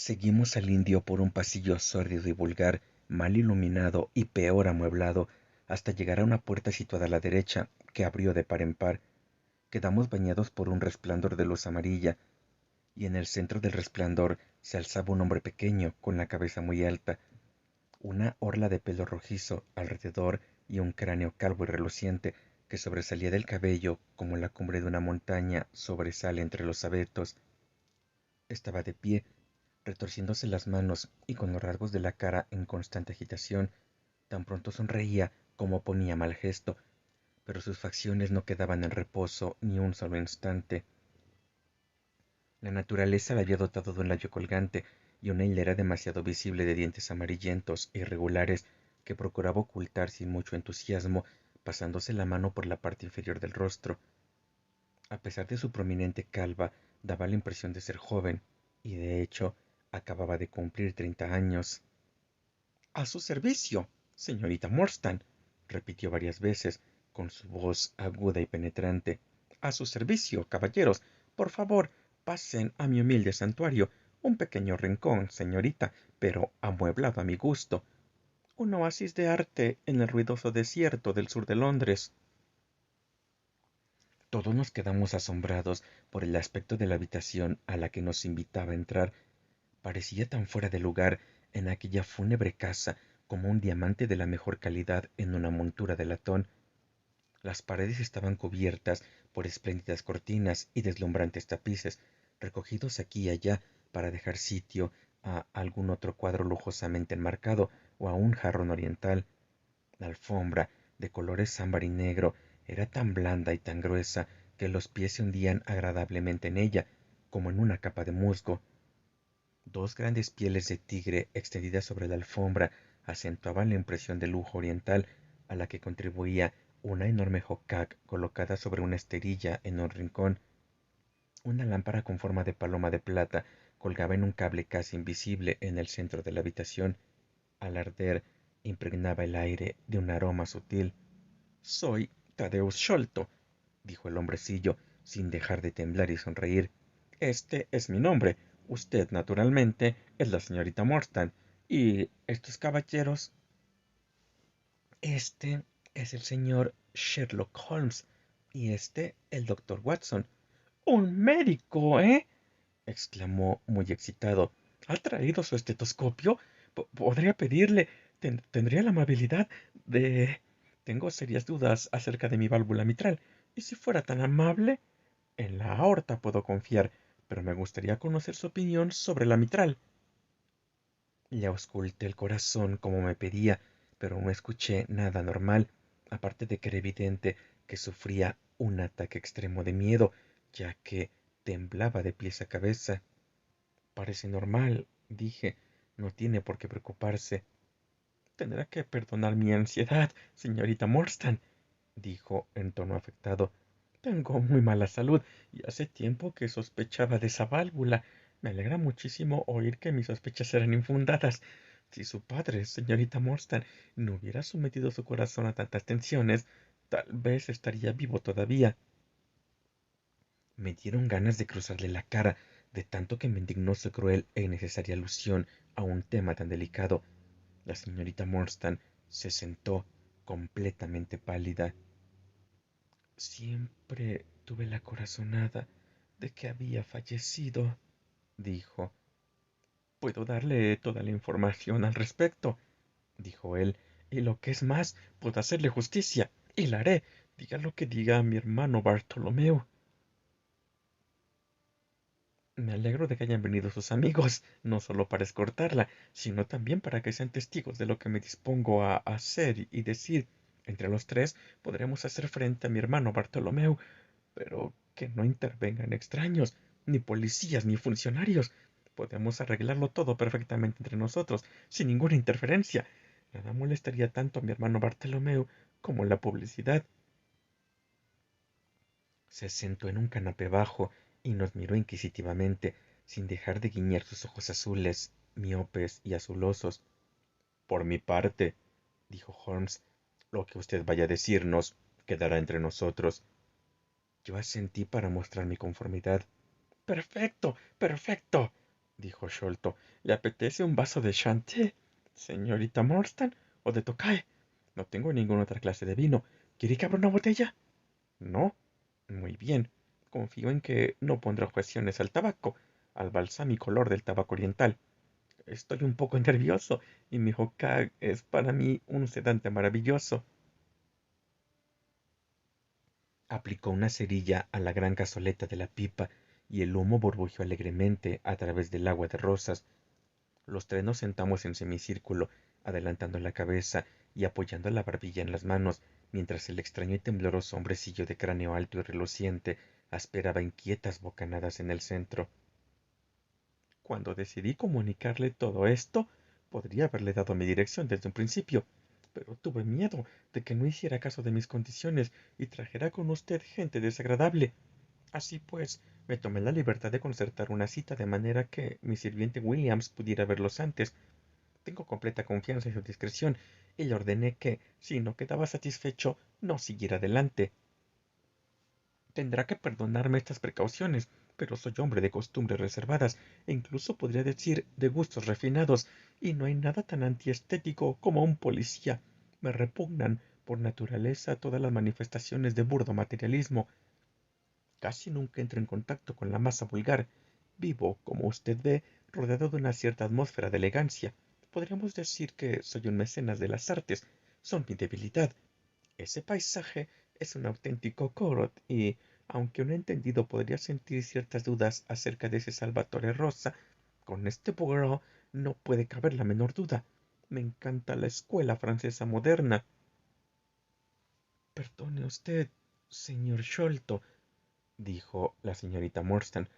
Seguimos al indio por un pasillo sórdido y vulgar, mal iluminado y peor amueblado, hasta llegar a una puerta situada a la derecha, que abrió de par en par. Quedamos bañados por un resplandor de luz amarilla, y en el centro del resplandor se alzaba un hombre pequeño, con la cabeza muy alta, una orla de pelo rojizo alrededor y un cráneo calvo y reluciente que sobresalía del cabello como la cumbre de una montaña sobresale entre los abetos. Estaba de pie, retorciéndose las manos y con los rasgos de la cara en constante agitación. Tan pronto sonreía como ponía mal gesto, pero sus facciones no quedaban en reposo ni un solo instante. La naturaleza le había dotado de un labio colgante y una hilera demasiado visible de dientes amarillentos e irregulares que procuraba ocultar sin mucho entusiasmo, pasándose la mano por la parte inferior del rostro. A pesar de su prominente calva, daba la impresión de ser joven, y de hecho acababa de cumplir 30 años. A su servicio, señorita Morstan, repitió varias veces, con su voz aguda y penetrante. A su servicio, caballeros. Por favor, pasen a mi humilde santuario. Un pequeño rincón, señorita, pero amueblado a mi gusto. Un oasis de arte en el ruidoso desierto del sur de Londres. Todos nos quedamos asombrados por el aspecto de la habitación a la que nos invitaba a entrar. Parecía tan fuera de lugar en aquella fúnebre casa como un diamante de la mejor calidad en una montura de latón. Las paredes estaban cubiertas por espléndidas cortinas y deslumbrantes tapices, recogidos aquí y allá para dejar sitio a algún otro cuadro lujosamente enmarcado o a un jarrón oriental. La alfombra, de colores ámbar y negro, era tan blanda y tan gruesa que los pies se hundían agradablemente en ella, como en una capa de musgo. Dos grandes pieles de tigre extendidas sobre la alfombra acentuaban la impresión de lujo oriental, a la que contribuía una enorme jocac colocada sobre una esterilla en un rincón. Una lámpara con forma de paloma de plata colgaba en un cable casi invisible en el centro de la habitación. Al arder, impregnaba el aire de un aroma sutil. Soy Tadeusz Sholto, dijo el hombrecillo, sin dejar de temblar y sonreír. Este es mi nombre. Usted, naturalmente, es la señorita Morstan. Y estos caballeros. Este es el señor Sherlock Holmes. Y este, el doctor Watson. ¡Un médico, eh! Exclamó muy excitado. ¿Ha traído su estetoscopio? ¿Podría pedirle? ¿Tendría la amabilidad de... Tengo serias dudas acerca de mi válvula mitral. ¿Y si fuera tan amable? En la aorta puedo confiar, pero me gustaría conocer su opinión sobre la mitral. Le ausculté el corazón como me pedía, pero no escuché nada normal, aparte de que era evidente que sufría un ataque extremo de miedo, ya que temblaba de pies a cabeza. Parece normal, dije. No tiene por qué preocuparse. Tendrá que perdonar mi ansiedad, señorita Morstan, dijo en tono afectado. Tengo muy mala salud y hace tiempo que sospechaba de esa válvula. Me alegra muchísimo oír que mis sospechas eran infundadas. Si su padre, señorita Morstan, no hubiera sometido su corazón a tantas tensiones, tal vez estaría vivo todavía. Me dieron ganas de cruzarle la cara, de tanto que me indignó su cruel e innecesaria alusión a un tema tan delicado. La señorita Morstan se sentó completamente pálida. Siempre tuve la corazonada de que había fallecido, dijo. Puedo darle toda la información al respecto, dijo él, y lo que es más, puedo hacerle justicia, y la haré, diga lo que diga a mi hermano Bartolomeo. Me alegro de que hayan venido sus amigos, no solo para escortarla, sino también para que sean testigos de lo que me dispongo a hacer y decir. Entre los tres podremos hacer frente a mi hermano Bartolomeo, pero que no intervengan extraños, ni policías, ni funcionarios. Podemos arreglarlo todo perfectamente entre nosotros, sin ninguna interferencia. Nada molestaría tanto a mi hermano Bartolomeo como la publicidad. Se sentó en un canapé bajo y nos miró inquisitivamente, sin dejar de guiñar sus ojos azules, miopes y azulosos. Por mi parte, dijo Holmes, lo que usted vaya a decirnos quedará entre nosotros. Yo asentí para mostrar mi conformidad. Perfecto, perfecto, dijo Sholto. ¿Le apetece un vaso de Chanté, señorita Morstan, o de Tokae? No tengo ninguna otra clase de vino. ¿Quiere que abra una botella? No. Muy bien. Confío en que no pondrá objeciones al tabaco, al balsámico olor del tabaco oriental. Estoy un poco nervioso y mi hookah es para mí un sedante maravilloso. Aplicó una cerilla a la gran cazoleta de la pipa y el humo burbujeó alegremente a través del agua de rosas. Los tres nos sentamos en semicírculo, adelantando la cabeza y apoyando la barbilla en las manos, mientras el extraño y tembloroso hombrecillo de cráneo alto y reluciente asperaba inquietas bocanadas en el centro. Cuando decidí comunicarle todo esto, podría haberle dado mi dirección desde un principio, pero tuve miedo de que no hiciera caso de mis condiciones y trajera con usted gente desagradable. Así pues, me tomé la libertad de concertar una cita de manera que mi sirviente Williams pudiera verlos antes. Tengo completa confianza en su discreción y le ordené que, si no quedaba satisfecho, no siguiera adelante. Tendrá que perdonarme estas precauciones, pero soy hombre de costumbres reservadas e incluso podría decir de gustos refinados, y no hay nada tan antiestético como un policía. Me repugnan por naturaleza todas las manifestaciones de burdo materialismo. Casi nunca entro en contacto con la masa vulgar. Vivo, como usted ve, rodeado de una cierta atmósfera de elegancia. Podríamos decir que soy un mecenas de las artes. Son mi debilidad. Ese paisaje es un auténtico Corot y, aunque un entendido podría sentir ciertas dudas acerca de ese Salvatore Rosa, con este Poirot no puede caber la menor duda. Me encanta la escuela francesa moderna. Perdone usted, señor Sholto, dijo la señorita Morstan,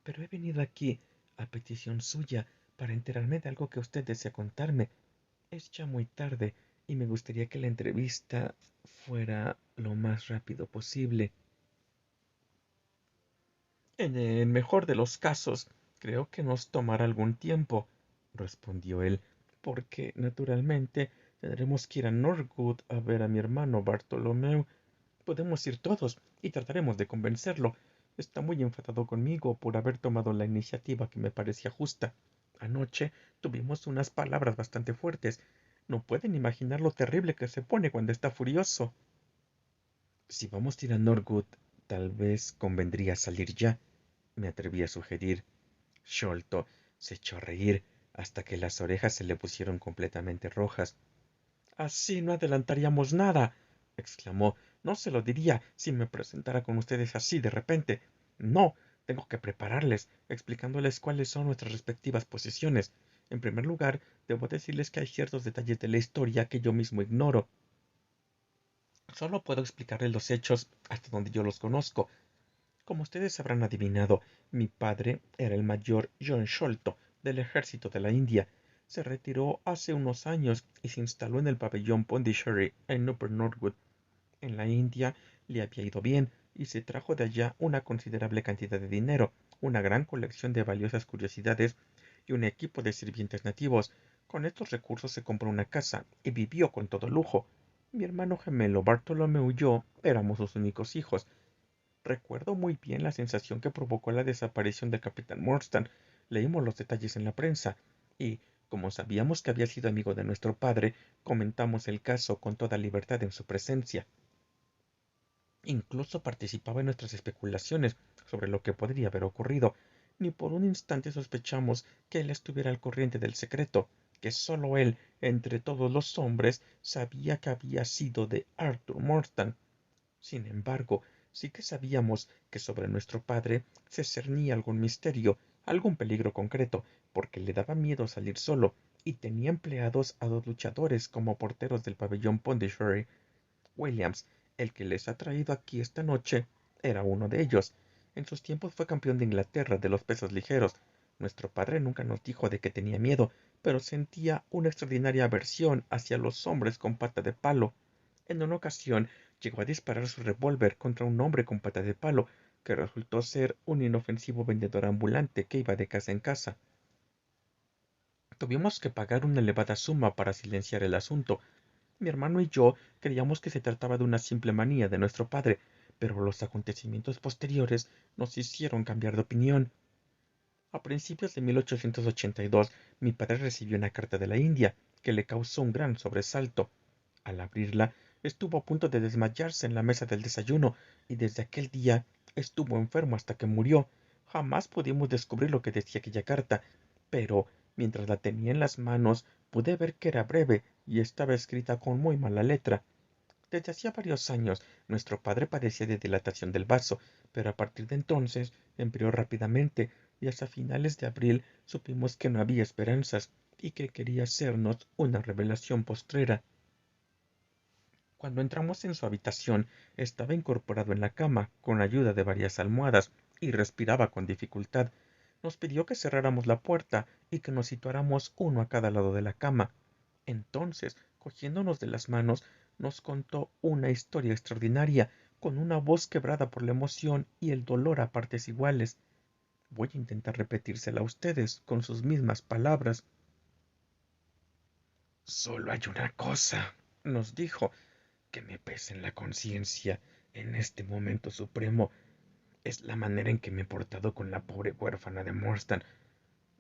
pero he venido aquí, a petición suya, para enterarme de algo que usted desea contarme. Es ya muy tarde y me gustaría que la entrevista fuera lo más rápido posible. En el mejor de los casos, creo que nos tomará algún tiempo, respondió él, porque, naturalmente, tendremos que ir a Norwood a ver a mi hermano Bartolomeu. Podemos ir todos y trataremos de convencerlo. Está muy enfadado conmigo por haber tomado la iniciativa que me parecía justa. Anoche tuvimos unas palabras bastante fuertes. No pueden imaginar lo terrible que se pone cuando está furioso. Si vamos a ir a Norwood, tal vez convendría salir ya, me atreví a sugerir. Sholto se echó a reír hasta que las orejas se le pusieron completamente rojas. Así no adelantaríamos nada, exclamó. No se lo diría si me presentara con ustedes así de repente. No, tengo que prepararles, explicándoles cuáles son nuestras respectivas posiciones. En primer lugar, debo decirles que hay ciertos detalles de la historia que yo mismo ignoro. Solo puedo explicarles los hechos hasta donde yo los conozco. Como ustedes habrán adivinado, mi padre era el mayor John Sholto del ejército de la India. Se retiró hace unos años y se instaló en el pabellón Pondicherry en Upper Norwood. En la India le había ido bien y se trajo de allá una considerable cantidad de dinero, una gran colección de valiosas curiosidades y un equipo de sirvientes nativos. Con estos recursos se compró una casa y vivió con todo lujo. Mi hermano gemelo Bartolomeu y yo éramos sus únicos hijos. Recuerdo muy bien la sensación que provocó la desaparición del capitán Morstan. Leímos los detalles en la prensa y, como sabíamos que había sido amigo de nuestro padre, comentamos el caso con toda libertad en su presencia. Incluso participaba en nuestras especulaciones sobre lo que podría haber ocurrido. Ni por un instante sospechamos que él estuviera al corriente del secreto, que sólo él, entre todos los hombres, sabía que había sido de Arthur Morstan. Sin embargo, sí que sabíamos que sobre nuestro padre se cernía algún misterio, algún peligro concreto, porque le daba miedo salir solo, y tenía empleados a dos luchadores como porteros del pabellón Pondicherry. Williams, el que les ha traído aquí esta noche, era uno de ellos. En sus tiempos fue campeón de Inglaterra de los pesos ligeros. Nuestro padre nunca nos dijo de que tenía miedo, pero sentía una extraordinaria aversión hacia los hombres con pata de palo. En una ocasión llegó a disparar su revólver contra un hombre con pata de palo, que resultó ser un inofensivo vendedor ambulante que iba de casa en casa. Tuvimos que pagar una elevada suma para silenciar el asunto. Mi hermano y yo creíamos que se trataba de una simple manía de nuestro padre, pero los acontecimientos posteriores nos hicieron cambiar de opinión. A principios de 1882, mi padre recibió una carta de la India que le causó un gran sobresalto. Al abrirla, estuvo a punto de desmayarse en la mesa del desayuno y desde aquel día estuvo enfermo hasta que murió. Jamás pudimos descubrir lo que decía aquella carta, pero mientras la tenía en las manos pude ver que era breve y estaba escrita con muy mala letra. Desde hacía varios años nuestro padre padecía de dilatación del vaso, pero a partir de entonces empeoró rápidamente y hasta finales de abril supimos que no había esperanzas y que quería hacernos una revelación postrera. Cuando entramos en su habitación, estaba incorporado en la cama, con ayuda de varias almohadas, y respiraba con dificultad. Nos pidió que cerráramos la puerta y que nos situáramos uno a cada lado de la cama. Entonces, cogiéndonos de las manos, nos contó una historia extraordinaria, con una voz quebrada por la emoción y el dolor a partes iguales. Voy a intentar repetírsela a ustedes con sus mismas palabras. Solo hay una cosa, nos dijo, que me pesa en la conciencia en este momento supremo. Es la manera en que me he portado con la pobre huérfana de Morstan.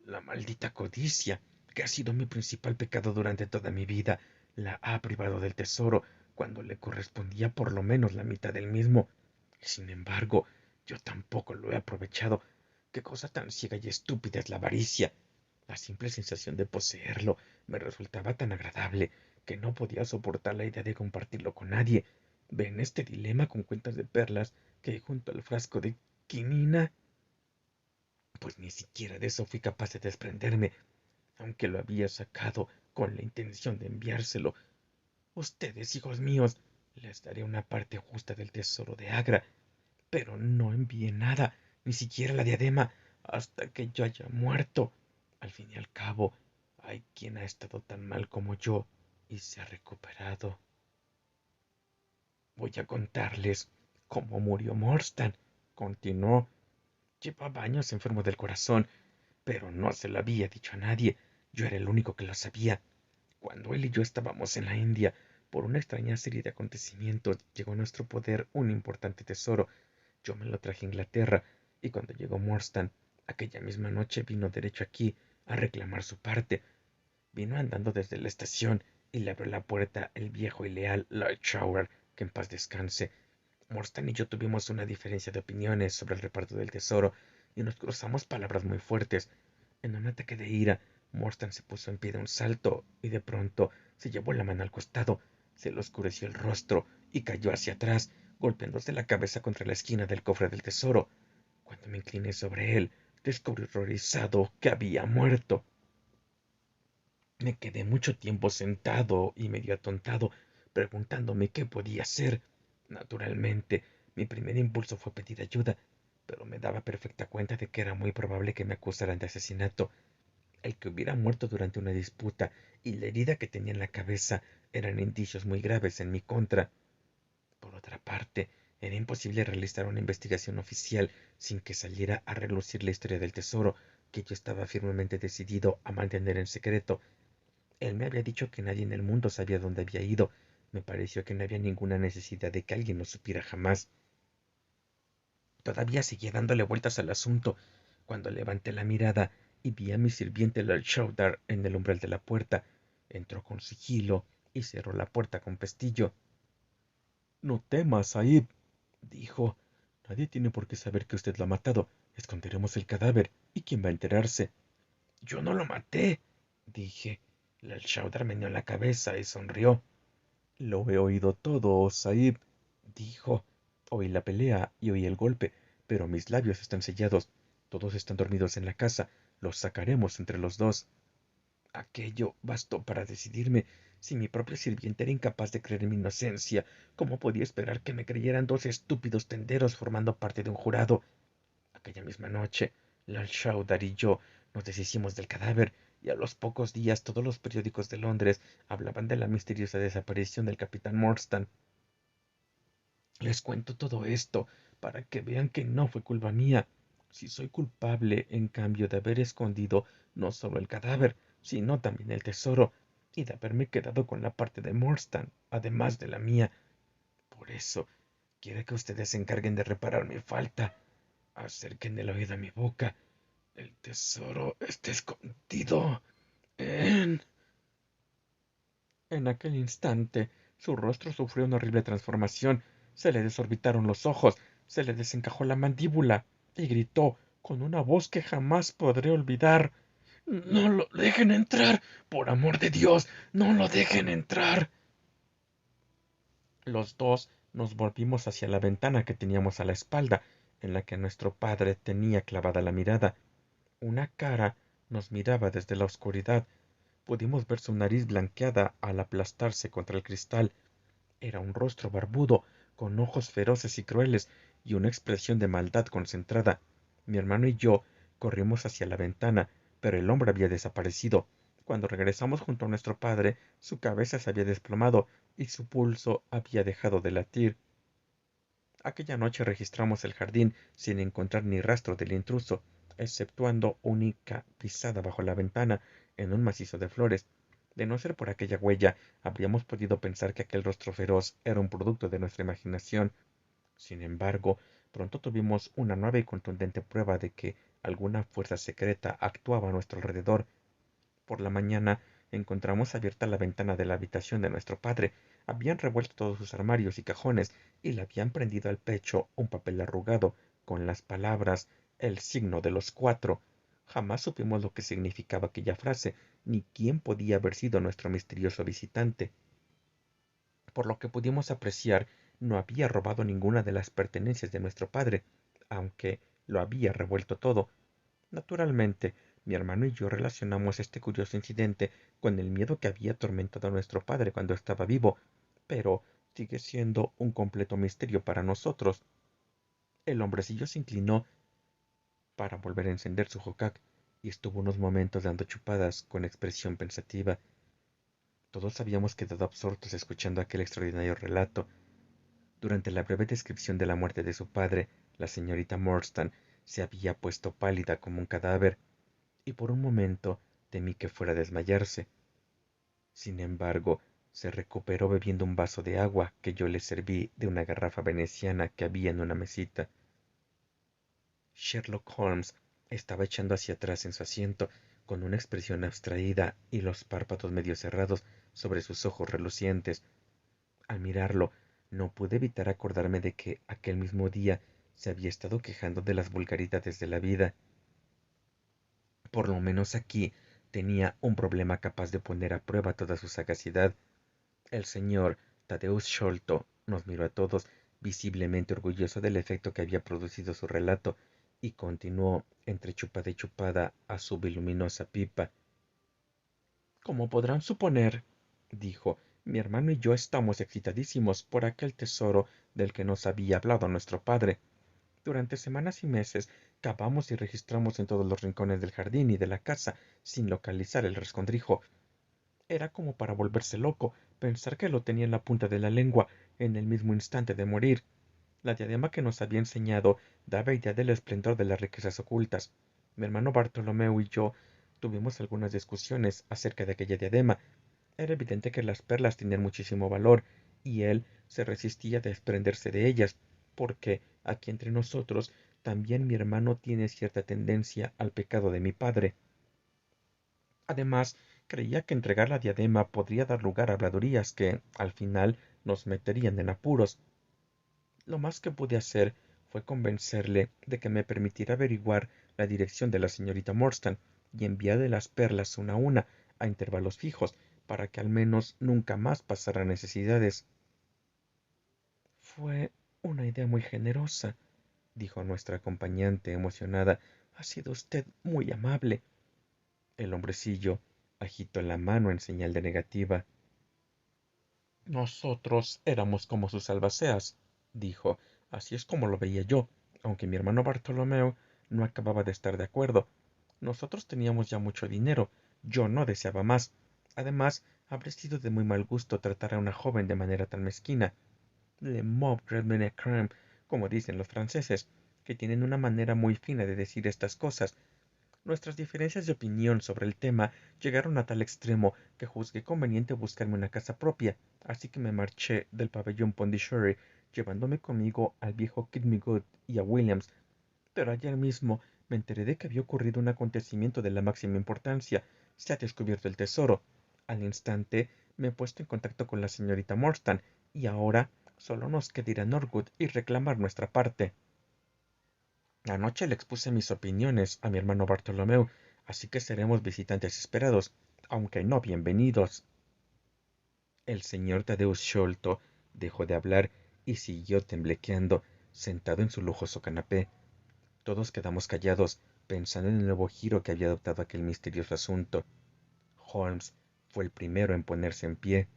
La maldita codicia, que ha sido mi principal pecado durante toda mi vida, la ha privado del tesoro, cuando le correspondía por lo menos la mitad del mismo. Sin embargo, yo tampoco lo he aprovechado. Qué cosa tan ciega y estúpida es la avaricia. La simple sensación de poseerlo me resultaba tan agradable que no podía soportar la idea de compartirlo con nadie. Ven este dilema con cuentas de perlas que hay junto al frasco de quinina. Pues ni siquiera de eso fui capaz de desprenderme, aunque lo había sacado con la intención de enviárselo. Ustedes, hijos míos, les daré una parte justa del tesoro de Agra, pero no envíe nada, ni siquiera la diadema, hasta que yo haya muerto. Al fin y al cabo, hay quien ha estado tan mal como yo y se ha recuperado. Voy a contarles cómo murió Morstan, continuó. Llevaba años enfermo del corazón, pero no se lo había dicho a nadie. Yo era el único que lo sabía. Cuando él y yo estábamos en la India, por una extraña serie de acontecimientos, llegó a nuestro poder un importante tesoro. Yo me lo traje a Inglaterra, y cuando llegó Morstan, aquella misma noche vino derecho aquí a reclamar su parte. Vino andando desde la estación y le abrió la puerta el viejo y leal Lord Shower, que en paz descanse. Morstan y yo tuvimos una diferencia de opiniones sobre el reparto del tesoro y nos cruzamos palabras muy fuertes. En un ataque de ira, Morstan se puso en pie de un salto y de pronto se llevó la mano al costado, se le oscureció el rostro y cayó hacia atrás, golpeándose la cabeza contra la esquina del cofre del tesoro. Cuando me incliné sobre él, descubrí horrorizado que había muerto. Me quedé mucho tiempo sentado y medio atontado, preguntándome qué podía hacer. Naturalmente, mi primer impulso fue pedir ayuda, pero me daba perfecta cuenta de que era muy probable que me acusaran de asesinato. El que hubiera muerto durante una disputa y la herida que tenía en la cabeza eran indicios muy graves en mi contra. Por otra parte, era imposible realizar una investigación oficial sin que saliera a relucir la historia del tesoro, que yo estaba firmemente decidido a mantener en secreto. Él me había dicho que nadie en el mundo sabía dónde había ido. Me pareció que no había ninguna necesidad de que alguien lo supiera jamás. Todavía seguía dándole vueltas al asunto, cuando levanté la mirada y vi a mi sirviente Lord Showdar en el umbral de la puerta. Entró con sigilo y cerró la puerta con pestillo. No temas, Sahib, dijo. Nadie tiene por qué saber que usted lo ha matado. Esconderemos el cadáver. ¿Y quién va a enterarse? Yo no lo maté, dije. Lord Showdar meneó la cabeza y sonrió. Lo he oído todo, Sahib, dijo. Oí la pelea y oí el golpe, pero mis labios están sellados. Todos están dormidos en la casa. Los sacaremos entre los dos. Aquello bastó para decidirme. Si mi propio sirviente era incapaz de creer en mi inocencia, ¿cómo podía esperar que me creyeran dos estúpidos tenderos formando parte de un jurado? Aquella misma noche, Lord Showdar y yo nos deshicimos del cadáver, y a los pocos días todos los periódicos de Londres hablaban de la misteriosa desaparición del capitán Morstan. Les cuento todo esto para que vean que no fue culpa mía. Si soy culpable, en cambio, de haber escondido no solo el cadáver, sino también el tesoro, y de haberme quedado con la parte de Morstan, además de la mía. Por eso, quiero que ustedes se encarguen de reparar mi falta. Acerquen el oído a mi boca. El tesoro está escondido en... En aquel instante, su rostro sufrió una horrible transformación. Se le desorbitaron los ojos, se le desencajó la mandíbula, y gritó con una voz que jamás podré olvidar. No lo dejen entrar. Por amor de Dios, no lo dejen entrar. Los dos nos volvimos hacia la ventana que teníamos a la espalda, en la que nuestro padre tenía clavada la mirada. Una cara nos miraba desde la oscuridad. Pudimos ver su nariz blanqueada al aplastarse contra el cristal. Era un rostro barbudo, con ojos feroces y crueles, y una expresión de maldad concentrada. Mi hermano y yo corrimos hacia la ventana, pero el hombre había desaparecido. Cuando regresamos junto a nuestro padre, su cabeza se había desplomado y su pulso había dejado de latir. Aquella noche registramos el jardín sin encontrar ni rastro del intruso, exceptuando única pisada bajo la ventana en un macizo de flores. De no ser por aquella huella, habríamos podido pensar que aquel rostro feroz era un producto de nuestra imaginación. Sin embargo, pronto tuvimos una nueva y contundente prueba de que alguna fuerza secreta actuaba a nuestro alrededor. Por la mañana encontramos abierta la ventana de la habitación de nuestro padre. Habían revuelto todos sus armarios y cajones y le habían prendido al pecho un papel arrugado con las palabras "el signo de los cuatro". Jamás supimos lo que significaba aquella frase, ni quién podía haber sido nuestro misterioso visitante. Por lo que pudimos apreciar, no había robado ninguna de las pertenencias de nuestro padre, aunque lo había revuelto todo. Naturalmente, mi hermano y yo relacionamos este curioso incidente con el miedo que había atormentado a nuestro padre cuando estaba vivo, pero sigue siendo un completo misterio para nosotros. El hombrecillo se inclinó para volver a encender su hookah y estuvo unos momentos dando chupadas con expresión pensativa. Todos habíamos quedado absortos escuchando aquel extraordinario relato. Durante la breve descripción de la muerte de su padre, la señorita Morstan se había puesto pálida como un cadáver, y por un momento temí que fuera a desmayarse. Sin embargo, se recuperó bebiendo un vaso de agua que yo le serví de una garrafa veneciana que había en una mesita. Sherlock Holmes estaba echando hacia atrás en su asiento, con una expresión abstraída y los párpados medio cerrados sobre sus ojos relucientes. Al mirarlo, no pude evitar acordarme de que aquel mismo día se había estado quejando de las vulgaridades de la vida. Por lo menos aquí tenía un problema capaz de poner a prueba toda su sagacidad. El señor Tadeusz Sholto nos miró a todos, visiblemente orgulloso del efecto que había producido su relato, y continuó, entre chupada y chupada, a su voluminosa pipa. Como podrán suponer, dijo, mi hermano y yo estamos excitadísimos por aquel tesoro del que nos había hablado nuestro padre. Durante semanas y meses cavamos y registramos en todos los rincones del jardín y de la casa, sin localizar el rescondrijo. Era como para volverse loco pensar que lo tenía en la punta de la lengua en el mismo instante de morir. La diadema que nos había enseñado daba idea del esplendor de las riquezas ocultas. Mi hermano Bartolomeo y yo tuvimos algunas discusiones acerca de aquella diadema. Era evidente que las perlas tenían muchísimo valor, y él se resistía a desprenderse de ellas, porque, aquí entre nosotros, también mi hermano tiene cierta tendencia al pecado de mi padre. Además, creía que entregar la diadema podría dar lugar a habladurías que, al final, nos meterían en apuros. Lo más que pude hacer fue convencerle de que me permitiera averiguar la dirección de la señorita Morstan y enviarle las perlas una a una, a intervalos fijos, para que al menos nunca más pasara necesidades. Fue una idea muy generosa, dijo nuestra acompañante emocionada. Ha sido usted muy amable. El hombrecillo agitó la mano en señal de negativa. Nosotros éramos como sus albaceas, dijo. Así es como lo veía yo, aunque mi hermano Bartolomeo no acababa de estar de acuerdo. Nosotros teníamos ya mucho dinero, yo no deseaba más. Además, habría sido de muy mal gusto tratar a una joven de manera tan mezquina. Le mauvais crème, como dicen los franceses, que tienen una manera muy fina de decir estas cosas. Nuestras diferencias de opinión sobre el tema llegaron a tal extremo que juzgué conveniente buscarme una casa propia, así que me marché del pabellón Pondichéry, llevándome conmigo al viejo Kidmingud y a Williams. Pero ayer mismo me enteré de que había ocurrido un acontecimiento de la máxima importancia. Se ha descubierto el tesoro. Al instante me he puesto en contacto con la señorita Morstan y ahora solo nos queda ir a Norwood y reclamar nuestra parte. Anoche le expuse mis opiniones a mi hermano Bartolomeu, así que seremos visitantes esperados, aunque no bienvenidos. El señor Tadeusz Sholto dejó de hablar y siguió temblequeando, sentado en su lujoso canapé. Todos quedamos callados, pensando en el nuevo giro que había adoptado aquel misterioso asunto. Holmes fue el primero en ponerse en pie.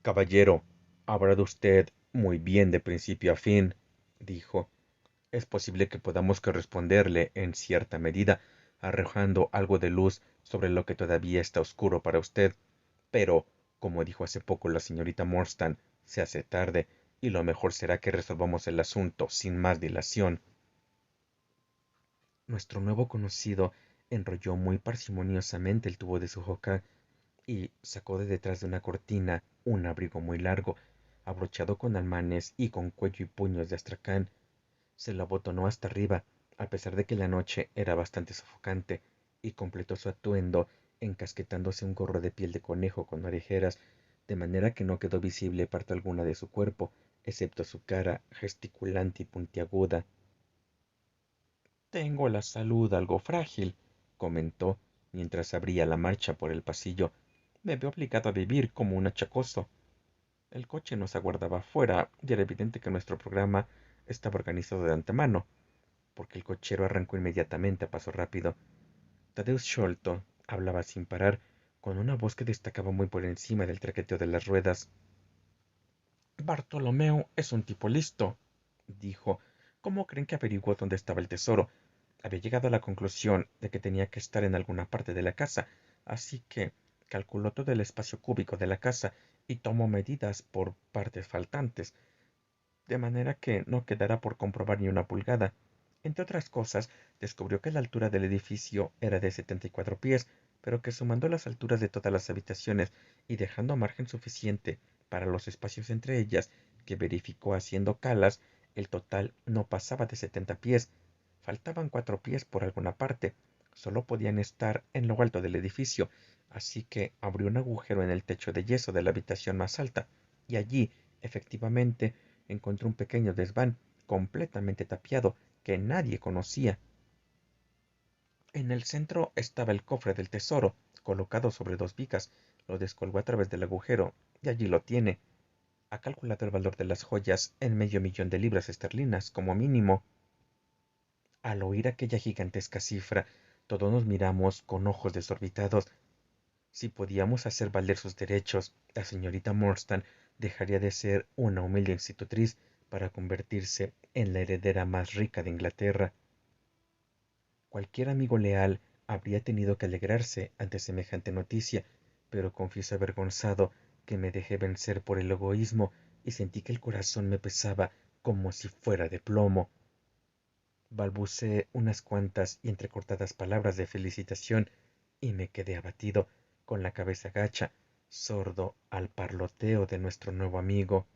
Caballero, ha hablado usted muy bien de principio a fin, dijo. Es posible que podamos corresponderle en cierta medida, arrojando algo de luz sobre lo que todavía está oscuro para usted. Pero, como dijo hace poco la señorita Morstan, se hace tarde, y lo mejor será que resolvamos el asunto sin más dilación. Nuestro nuevo conocido enrolló muy parsimoniosamente el tubo de su hoja y sacó de detrás de una cortina un abrigo muy largo, abrochado con almanes y con cuello y puños de astracán. Se lo abotonó hasta arriba, a pesar de que la noche era bastante sofocante, y completó su atuendo encasquetándose un gorro de piel de conejo con orejeras, de manera que no quedó visible parte alguna de su cuerpo, excepto su cara gesticulante y puntiaguda. Tengo la salud algo frágil, comentó, mientras abría la marcha por el pasillo. Me veo obligado a vivir como un achacoso. El coche nos aguardaba afuera y era evidente que nuestro programa estaba organizado de antemano, porque el cochero arrancó inmediatamente a paso rápido. Tadeusz Sholto hablaba sin parar, con una voz que destacaba muy por encima del traqueteo de las ruedas. Bartolomeo es un tipo listo, dijo. ¿Cómo creen que averiguó dónde estaba el tesoro? Había llegado a la conclusión de que tenía que estar en alguna parte de la casa, así que calculó todo el espacio cúbico de la casa y tomó medidas por partes faltantes, de manera que no quedara por comprobar ni una pulgada. Entre otras cosas, descubrió que la altura del edificio era de 74 pies, pero que sumando las alturas de todas las habitaciones y dejando margen suficiente para los espacios entre ellas, que verificó haciendo calas, el total no pasaba de 70 pies. Faltaban 4 pies por alguna parte. Solo podían estar en lo alto del edificio, así que abrió un agujero en el techo de yeso de la habitación más alta, y allí, efectivamente, encontró un pequeño desván completamente tapiado que nadie conocía. En el centro estaba el cofre del tesoro, colocado sobre 2 vigas. Lo descolgó a través del agujero, y allí lo tiene. Ha calculado el valor de las joyas en $500,000 esterlinas, como mínimo. Al oír aquella gigantesca cifra, todos nos miramos con ojos desorbitados. Si podíamos hacer valer sus derechos, la señorita Morstan dejaría de ser una humilde institutriz para convertirse en la heredera más rica de Inglaterra. Cualquier amigo leal habría tenido que alegrarse ante semejante noticia, pero confieso avergonzado que me dejé vencer por el egoísmo y sentí que el corazón me pesaba como si fuera de plomo. Balbuceé unas cuantas y entrecortadas palabras de felicitación y me quedé abatido, con la cabeza gacha, sordo al parloteo de nuestro nuevo amigo.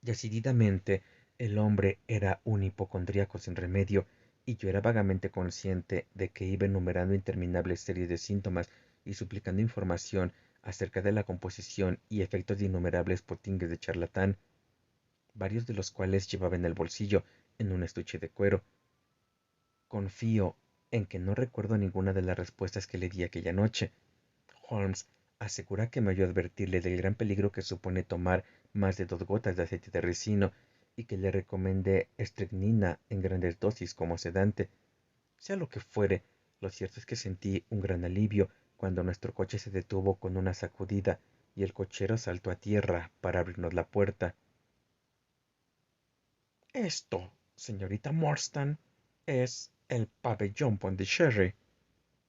Decididamente, el hombre era un hipocondríaco sin remedio, y yo era vagamente consciente de que iba enumerando interminables series de síntomas y suplicando información acerca de la composición y efectos de innumerables potingues de charlatán, varios de los cuales llevaba en el bolsillo, en un estuche de cuero. Confío en que no recuerdo ninguna de las respuestas que le di aquella noche. Holmes asegura que me oyó advertirle del gran peligro que supone tomar más de 2 gotas de aceite de ricino y que le recomendé estricnina en grandes dosis como sedante. Sea lo que fuere, lo cierto es que sentí un gran alivio cuando nuestro coche se detuvo con una sacudida y el cochero saltó a tierra para abrirnos la puerta. Esto, señorita Morstan, es el pabellón Pondicherry,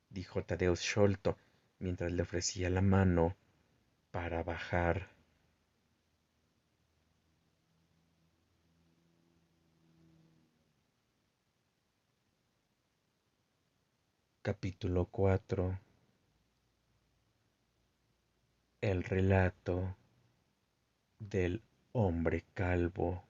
dijo Tadeusz Sholto mientras le ofrecía la mano para bajar. Capítulo 4. El relato del hombre calvo.